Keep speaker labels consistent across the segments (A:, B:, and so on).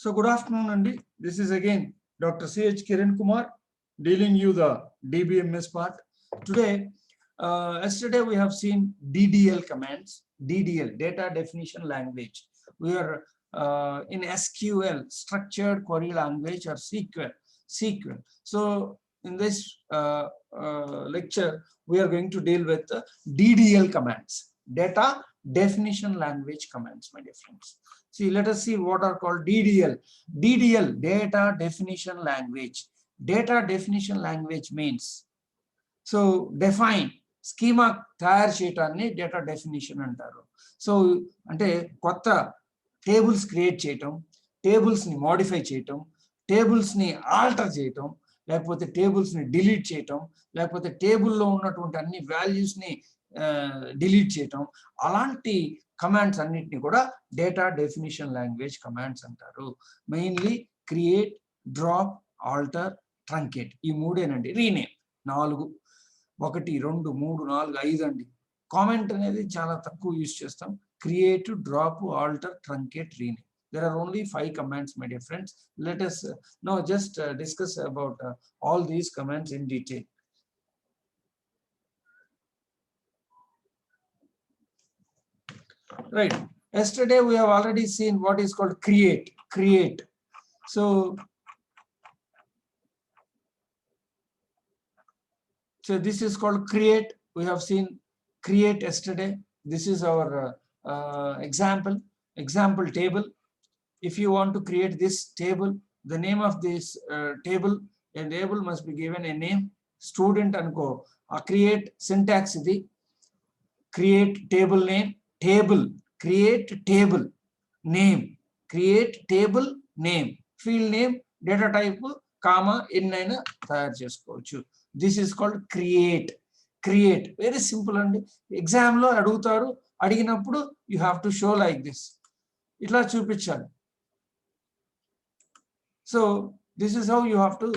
A: So good afternoon, Andy. This is again Dr. C.H. Kiran Kumar dealing you the DBMS part. Today, yesterday we have seen DDL commands, DDL, data definition language. We are in SQL, structured query language, or SQL. So in this lecture, we are going to deal with the DDL commands, data definition language commands, my dear friends. See, let us see what are called DDL. DDL, data definition language. Data definition language means, so define, schema తయారు చేయటాన్ని data definition అంటారు. So అంటే కొత్త tables create చేయటం, టేబుల్స్ని modify చేయటం, టేబుల్స్ని alter చేయటం, లేకపోతే టేబుల్స్ని delete చేయటం, లేకపోతే టేబుల్లో ఉన్నటువంటి అన్ని వాల్యూస్ని డిలీట్ చేయటం, అలాంటి కమాండ్స్ అన్నిటిని కూడా డేటా డెఫినిషన్ లాంగ్వేజ్ కమాండ్స్ అంటారు. Mainly create, drop, alter, truncate, ఈ మూడేనండి. రీనేమ్ 4, 1, 2, 3, 4, 5 అండి. కామెంట్ అనేది చాలా తక్కువ యూజ్ చేస్తాం. Create, drop, alter, truncate, rename. There are only 5 commands, my dear friends. Let us now just discuss about all these commands in detail. Right. Yesterday we have already seen what is called create. So this is called create. We have seen create yesterday. This is our example table. If you want to create this table, the name of this table, a table must be given a name. Student anko, create syntax idi, create table name, table, create table name, create table name, field name, data type, comma, ఎన్నైనా తయారు చేసుకోవచ్చు. This is called create. Very simple అండి. Exam లో అడుగుతారు, అడిగినప్పుడు you have to show like this, ఇట్లా చూపించాలి. So this is how you have to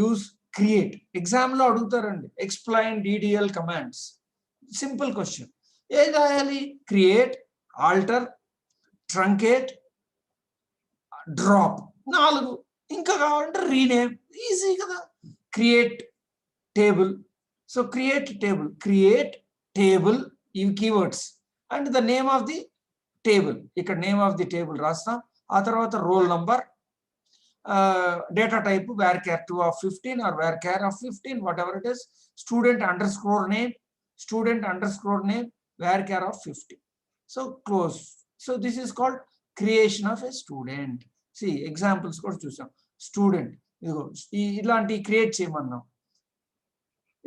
A: use create. Exam లో అడుగుతారండి, explain DDL commands. Simple question. ఏం రాయాలి? Create, alter, truncate, drop, 4. ఇంకా కావాలంటే రీనేమ్. ఈజీ కదా. Create table. So create table ఇవి keywords and the name of the table. ఇక్కడ name of the table రాస్తాం. ఆ తర్వాత roll number, data type varchar 2 of 15 or varchar of 15, whatever it is, student underscore name, varchar of 50. So close. So this is called creation of a student. See examples కూడా చూసాం. Student, ఇదిగో ఇలాంటి create చేయమన్నాం.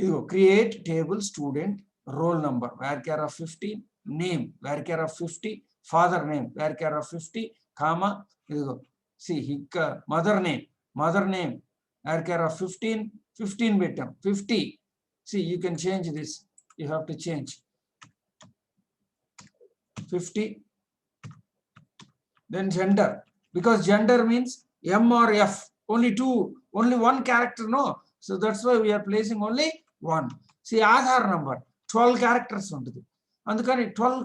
A: ఇదిగో create table student, roll number varchar of 15, name varchar of 50, father name varchar of 50, comma, ఇదిగో see hikka mother name varchar of 15 పెట్టాం. 50. See, you can change this. You have to change 50. Then gender, because gender means M or F, only one character, no, so that's why we are placing only one. See, Aadhaar number 12 characters ఉంటుంది, అందుకని 12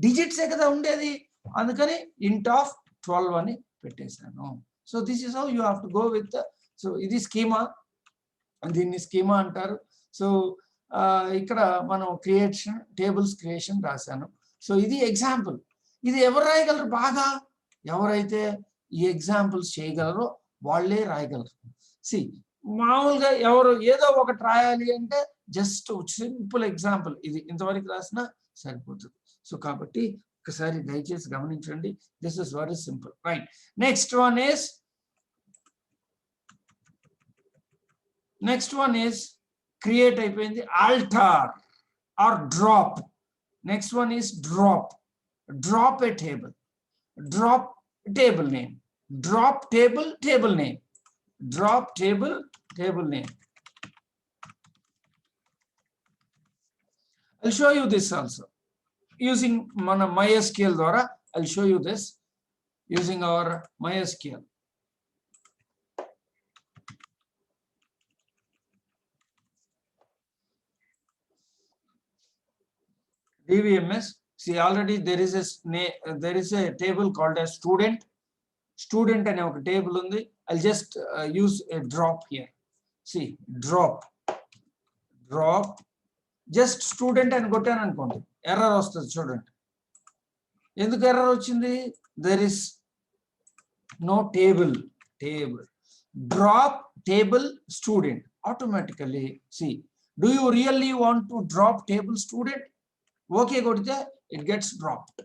A: digits ఏ కదా ఉండేది, అందుకని int of 12 అని పెట్టేశాను. So this is how you have to go with. So ఇది schema, దీన్ని schema అంటారు. సో ఇక్కడ మనం టేబుల్స్ క్రియేషన్ రాశాను. సో ఇది ఎగ్జాంపుల్. ఇది ఎవరు రాయగలరు? బాగా ఎవరైతే ఈ ఎగ్జాంపుల్స్ చేయగలరో వాళ్ళే రాయగలరు. సి మామూలుగా ఎవరు ఏదో ఒకటి రాయాలి అంటే జస్ట్ సింపుల్ ఎగ్జాంపుల్ ఇది ఇంతవరకు రాసినా సరిపోతుంది. సో కాబట్టి ఒకసారి దయచేసి గమనించండి. This is very simple. Right. Next one is create అయిపోయింది. Alter or drop. Next one is drop. Drop a table, drop table name, drop table name, drop table name. I'll show you this also using mana MySQL ద్వారా. I'll show you this using our MySQL. DBMS. See, already there is a table called as student. student అనే ఒక table ఉంది. I'll just use a drop here. See, drop just student అని కొట్టాను అనుకోండి, error వస్తుంది చూడండి. ఎందుకు ఎర్రర్ వచ్చింది? there is no table. Drop table student. Automatically, see, do you really want to drop table student? Okay కొడితే it gets dropped.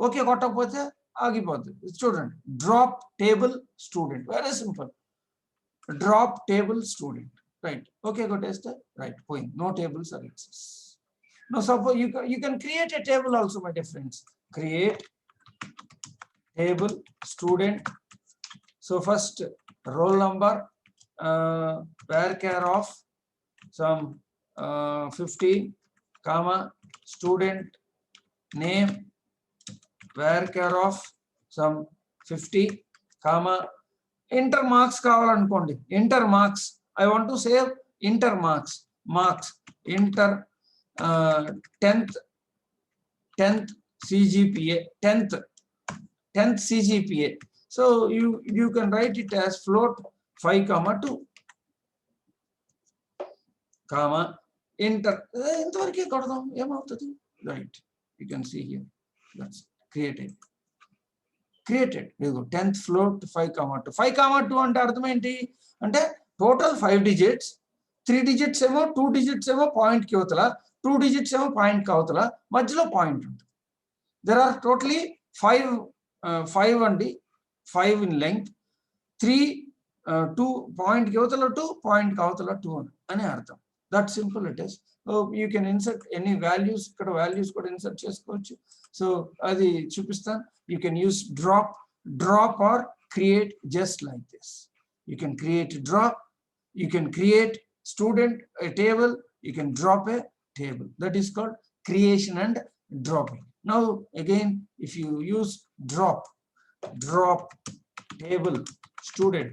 A: Okay కొట్టకపోతే ఆగిపోతుంది. చూడండి, drop table student, very simple. Drop table student, right? Okay కొట్టేస్తే right, పోయింది. No tables are access. Now suppose you can create a table also, my dear friends. Create table student. So first roll number, varchar of some 15, comma, student name, varchar of some 50, comma, enter marks కావాలనుకోండి, enter marks. I want to save enter marks, enter 10th CGPA, 10th CGPA. So you can write it as float 5,2, comma, enter. ఇంతవరకే కొడదాం, ఏమవుతుంది? Right, you can see here. That's created. 10th float 5,2. 5,2 అంటే అర్థం ఏంటి అంటే total 5 digits, 3 digits ఏమో 2 digits ఏమో point కి అవతల, 2 digits ఏమో పాయింట్ కి అవతల, మధ్యలో పాయింట్ ఉంటుంది. There are totally 5 అండి, 5 in length, 3 2 పాయింట్ కి అవతల 2, పాయింట్ కి అవతల 2 అని అర్థం. That simple it is. So you can insert any values, ఇక్కడ values కూడా ఇన్సర్ట్ చేసుకోవచ్చు. So అది చూపిస్తాను. You can use drop or create just like this. You can create drop, you can create student a table, you can drop a table. That is called creation and dropping. Now again, if you use drop table student,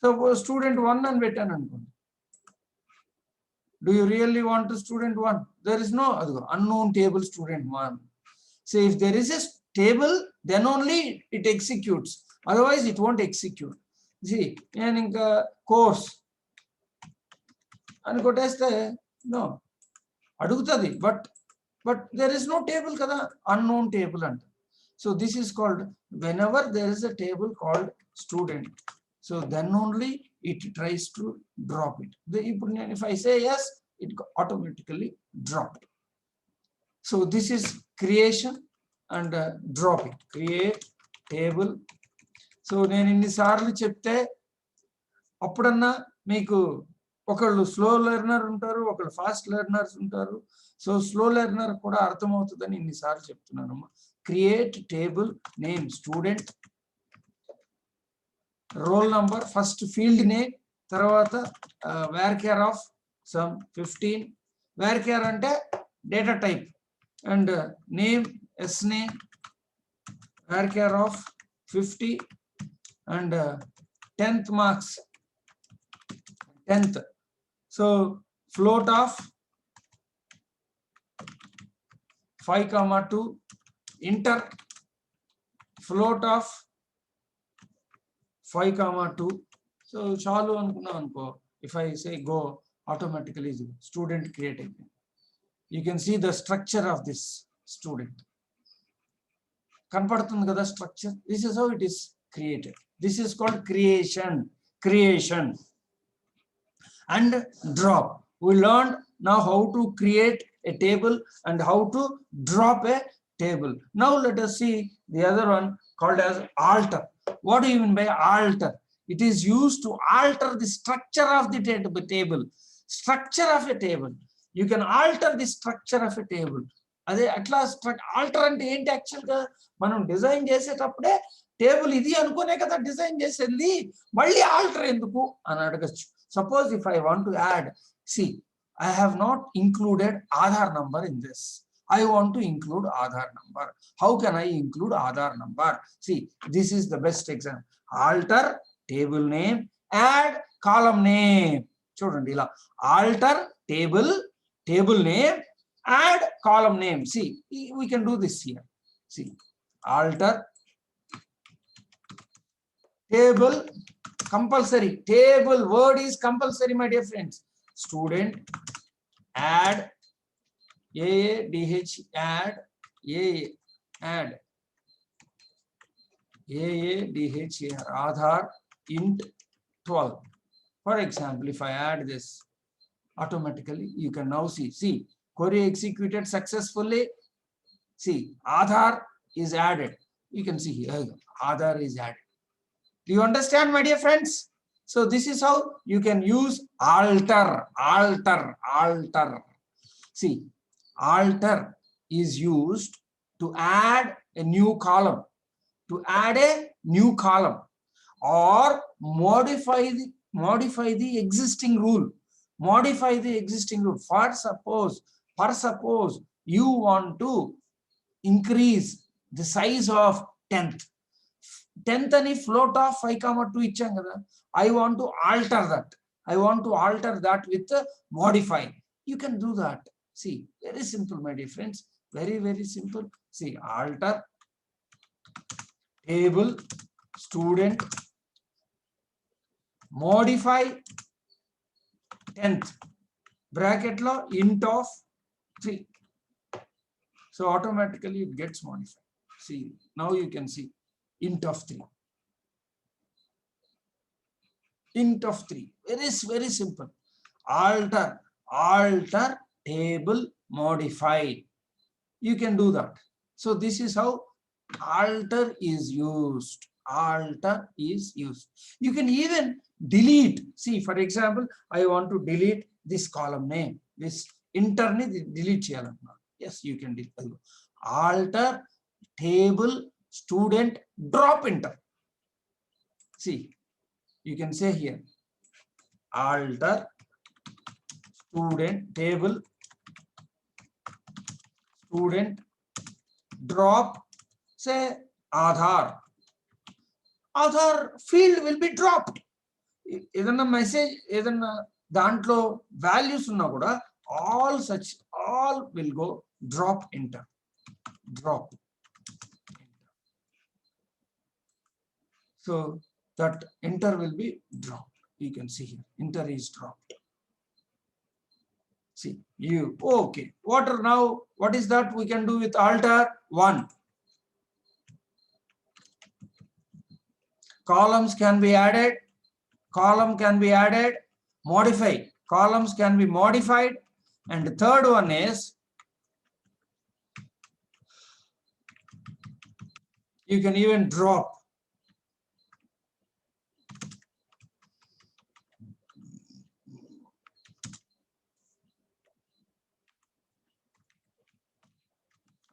A: suppose student 1 అని పెట్టాను అనుకోండి. Do you really want to student 1? There is no unknown table student 1. So if there is a table, then only it executes. Otherwise, it won't execute. See, and in course, and no, adugutadi, but there is no table kada, unknown table and. So this is called, whenever there is a table called student, so then only it tries to drop it. If I say yes, it automatically dropped. So this is creation and dropping. Create table. So నేను ఇన్నిసార్లు చెప్తే అప్పుడన్నా మీకు ఒకళ్ళు slow learner ఉంటారు, ఒకళ్ళు fast learners ఉంటారు. So slow learner కూడా అర్థమవుతుందని ఇన్నిసార్లు చెప్తున్నానమ్మా. Create table name student, roll number, first field name, తర్వాత varchar of some 15, varchar అంటే data type, and name sname, varchar of 50, and 10th marks, 10th. So float of 5,2, enter float of 5,2. So చాలు అనుకున్నాం అనుకో, if I say go, automatically student created. You can see the structure of this student. కనపడుతుంది కదా structure. This is how it is created. This is called creation and drop. We learned now how to create a table and how to drop a table. Now let us see the other one called as alter. What do you mean by alter? It is used to alter the structure of the table. Structure of a table. You can alter the structure of a table. అదే అట్లా alter అంటే ఏంటి? యాక్చువల్గా మనం design చేసేటప్పుడే table ఇది అనుకునే కదా డిజైన్ చేసేది, మళ్ళీ ఆల్టర్ ఎందుకు అని అడగచ్చు. Suppose if I want to add, see I have not included Aadhaar number in this. I want to include Aadhaar number. How can I include Aadhaar number? See, this is the best example. Alter table name, add column name. Children, alter table name, add column name. See, we can do this here. See, alter Table, compulsory. Table word is compulsory, my dear friends. Student, add, AADH, add, add, AADH here, Aadhaar, int 12. For example, if I add this, automatically you can now see query executed successfully. See, Aadhaar is added. You can see here, Aadhaar is added. Do you understand, my dear friends? So this is how you can use alter. See, alter is used to add a new column, or modify the existing rule. For suppose you want to increase the size of 10th అని float of 5,2 ఇచ్చాం కదా. I want to alter that with modify. You can do that. See, very simple, my dear friends. Very simple. See, alter table student modify 10th bracket lo int of 3. So automatically it gets modified. See, now you can see int of 3. Very simple. Alter table modify. You can do that. So this is how alter is used. You can even delete. See, for example, I want to delete this column name, this intern delete cheyalanna. Yes, you can delete. Alter table student drop enter. See, you can say here alter student table student drop, say Aadhaar field will be dropped. ఏదన్నా message ఏదన్నా దాంట్లో values ఉన్నా కూడా all will go drop enter. So that enter will be dropped. You can see here enter is dropped. See, okay, what is that we can do with alter? 1, columns can be added, modify, columns can be modified, and the third one is you can even drop.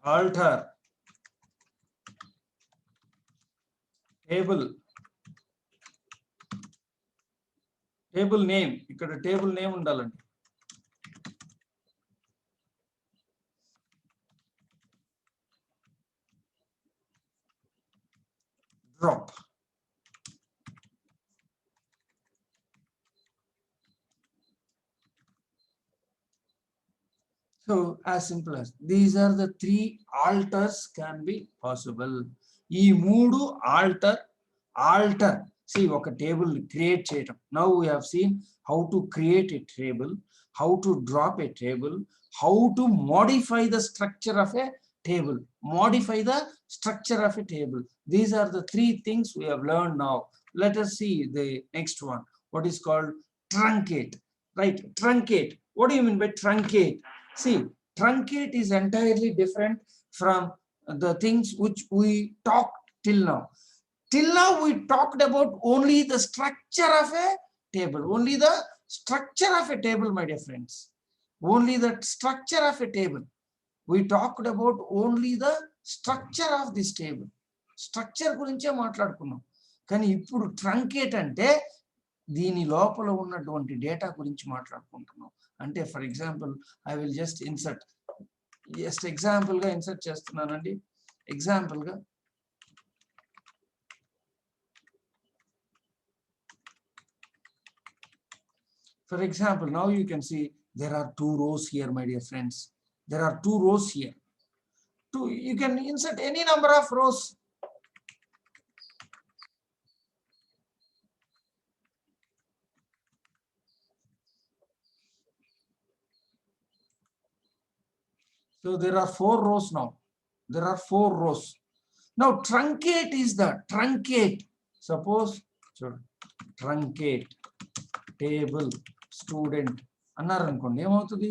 A: Alter table name. ఇక్కడ table name ఉండాలండి. Drop. So as simple as these are the 3 alters can be possible. ఈ 3 alter. See, oka table create cheyadam. Now we have seen how to create a table, how to drop a table, how to modify the structure of a table. These are the 3 things we have learned now. Let us see the next one. What is called truncate, right? Truncate. What do you mean by truncate? See, truncate is entirely different from the things which we talked till now. Till now we talked about only the structure of a table, my dear friends. Only the structure of a table. We talked about only the structure of this table. Structure గురించే మాట్లాడుకున్నాం. కానీ ఇప్పుడు truncate అంటే దీని లోపల ఉన్నటువంటి data గురించి మాట్లాడుకుంటున్నాం. అంటే for example I will just example గా ఇన్సర్ట్ చేస్తున్నానండి. ఎగ్జాంపుల్ గా for example, now you can see there are 2 rows here, my dear friends. There are 2 rows here. You can insert any number of rows. So there are 4 rows now. There are 4 rows. Now truncate is the truncate. Suppose truncate table student అన్నారు అనుకోండి, ఏమవుతుంది,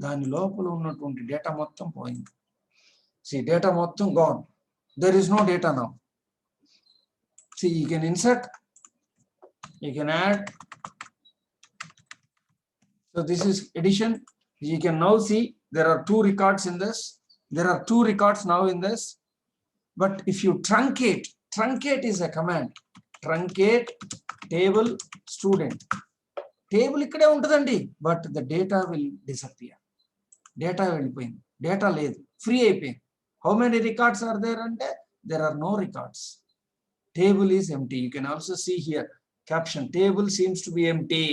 A: దాని లోపల ఉన్నటువంటి data మొత్తం పోయింది. See, data మొత్తం gone. There is no data now. See, you can insert, you can add. So this is addition. You can now see there are 2 records in this. There are 2 records now in this. But if you truncate, truncate is a command. Truncate table student. Table ikkade untadandi, but the data will disappear. Data వెళ్ళిపోయింది, data లేదు, free అయిపోయింది. How many records are there? And there are no records. Table is empty. You can also see here caption, table seems to be empty.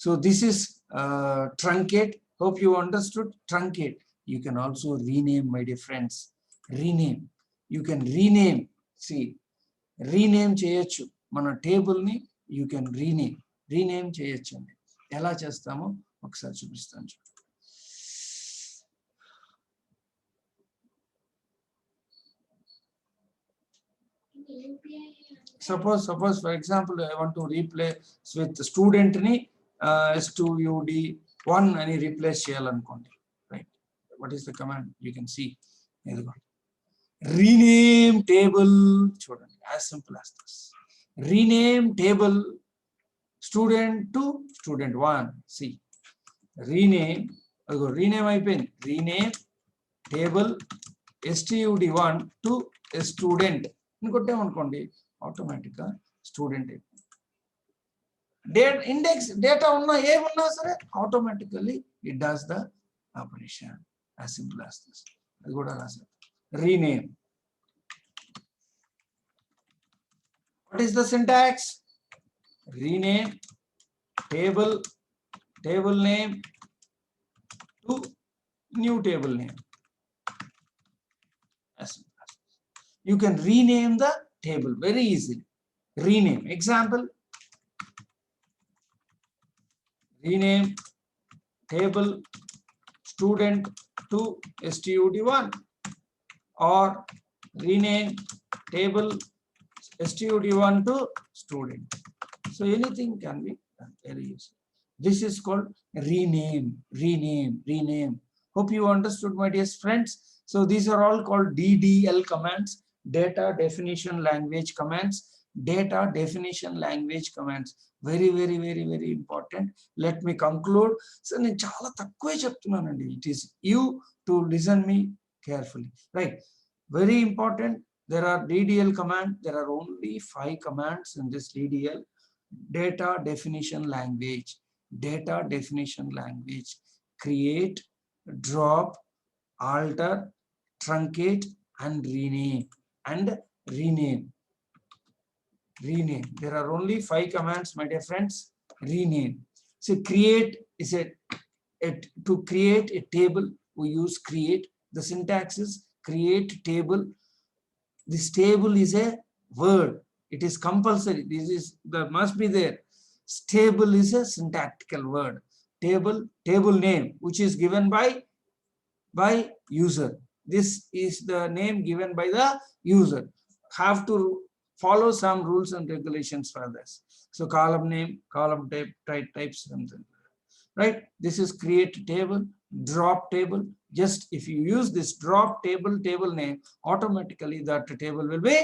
A: So this is truncate. Hope you understood truncate. You can also rename, my dear friends. Rename. You can rename. See, rename చేయొచ్చు మన table ని. You can rename చేయొచ్చు అండి. ఎలా చేస్తామో ఒకసారి చూపిస్తాను. Suppose for example I want to replace with student ni stud1 అని replace చేయాలనుకోండి, right? What is the command? You can see rename table. చూడండి, as simple as this. Rename table student to student1. See, rename అయిపోయింది. Rename table stud1 to student కొట్టామనుకోండి, automatic గా student index data ఉన్నా ఏమున్నా సరే automatically it does the operation. As simple as this. అది కూడా రాశారు. Rename. What is the syntax? Rename table name to new table name. As you can rename the table very easily. Rename. Example, rename table student to stud1, or rename table stud1 to student. So anything can be done very easy. This is called rename. Hope you understood, my dear friends. So these are all called DDL commands, data definition language commands. Data definition language commands. Very important. Let me conclude. So నేను చాలా తక్కువే చెప్తున్నానండి. It is you to listen me carefully, right? Very important. There are DDL command. There are only 5 commands in this DDL. Data definition language. Create, drop, alter, truncate, and rename. There are only 5 commands, my dear friends. Rename. So create is to create a table, we use create. The syntax is create table. This table is a word. It is compulsory. That must be there. Table is a syntactical word. Table name, which is given by user. This is the name given by the user. Have to follow some rules and regulations for this. So column name, column types, something, right? This is create table. Drop table. Just if you use this drop table name, automatically that table will be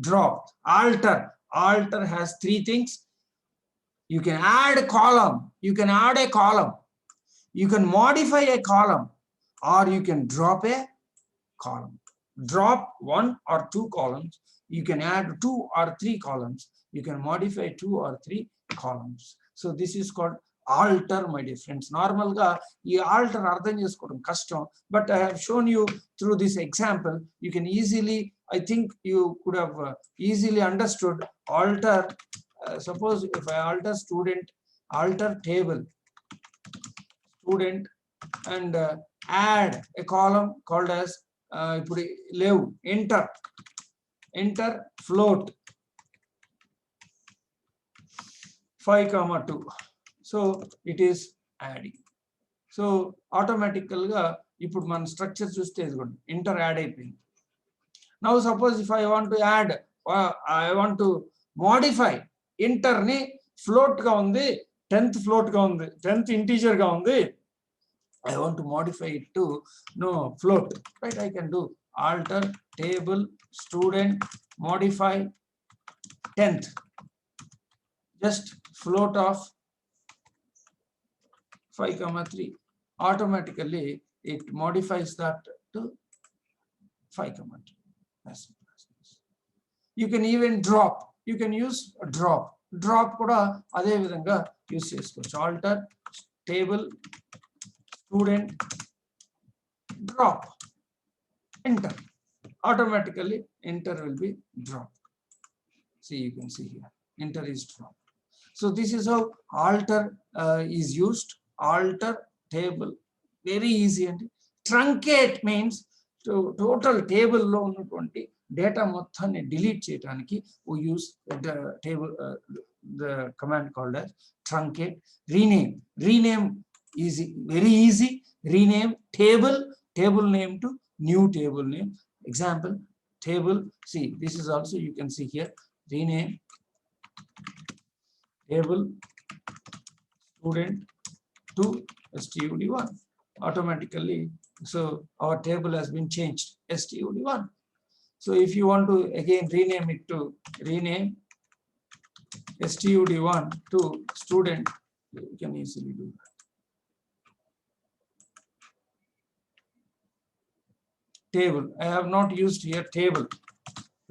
A: dropped. Alter has 3 things. You can add a column. You can modify a column, or you can drop a column. Drop 1 or 2 columns. You can add 2 or 3 columns. You can modify 2 or 3 columns. So this is called alter, my dear friends. Normal ga ee alter ardham chesukodam kashtam, but I have shown you through this example. You can easily, I think you could have easily understood. Alter, suppose if I alter student, alter table student, and add a column called as ఇప్పుడు లేవు, enter float 5,2. So it is adding. So automatically ఇప్పుడు మన structure చూస్తే ఇదిగోండి inter add అయిపోయింది. Now suppose if I want to add, I want to modify inter ని, float గా ఉంది, 10th ఫ్లోట్ గా ఉంది, 10th ఇంటీజర్ గా ఉంది. I want to modify it to float, right? I can do alter table student modify 10th, just float of 5,3. Automatically it modifies that to 5,3. You can even drop, you can use a drop kuda ade vidhanga use chesukochu. Alter table student drop, enter, automatically enter will be dropped. See, you can see here enter is dropped. So this is how alter is used. Alter table, very easy. And truncate means total table lo unnatuvanti data మొత్తాన్ని delete cheyadaniki we use the table, the command called as truncate. Rename easy, very easy. Rename table name to new table name. Example, table, see, this is also, you can see here, rename table student to stud1. Automatically, so our table has been changed, stud1. So if you want to again rename it to rename stud1 to student, you can easily do that. Table, I have not used here table,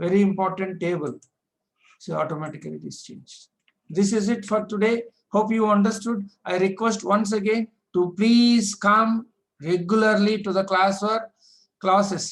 A: very important table, so automatically it is changed. This is it for today. Hope you understood. I request once again to please come regularly to the classes.